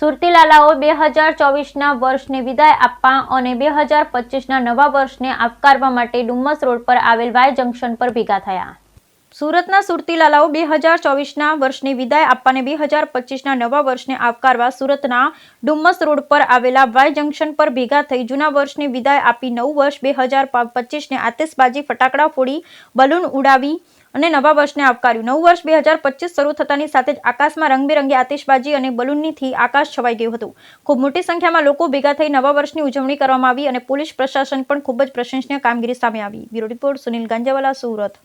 સુરતી લાલાઓ 2024ના વર્ષને વિદાય આપવા અને 2025ના નવા વર્ષને આવકારવા માટે ડુમ્મસ રોડ પર આવેલ વાય જંકશન પર ભેગા થયા. સુરતના સુરતી લાલાઓ 2024ના વર્ષને વિદાય આપવા અને 2025ના નવા વર્ષને આવકારવા સુરતના ડુમ્મસ રોડ પર આવેલા વાય જંકશન પર ભેગા થઈ જૂના વર્ષને વિદાય આપી નવું વર્ષ 2025ને આતિશબાજી ફટાકડા ફોડી બલૂન ઉડાવી અને નવા વર્ષને આવકાર્યું. નવું વર્ષ 2025 શરૂ થતાની સાથે જ આકાશમાં રંગબેરંગી આતિશબાજી અને બલૂનથી આકાશ છવાઈ ગયું હતું. ખૂબ મોટી સંખ્યામાં લોકો ભેગા થઈ નવા વર્ષની ઉજવણી કરવામાં આવી અને પોલીસ પ્રશાસન પણ ખૂબ જ પ્રશંસનીય કામગીરી સામે આવી. Bureau report Sunil Ganjawala, Surat.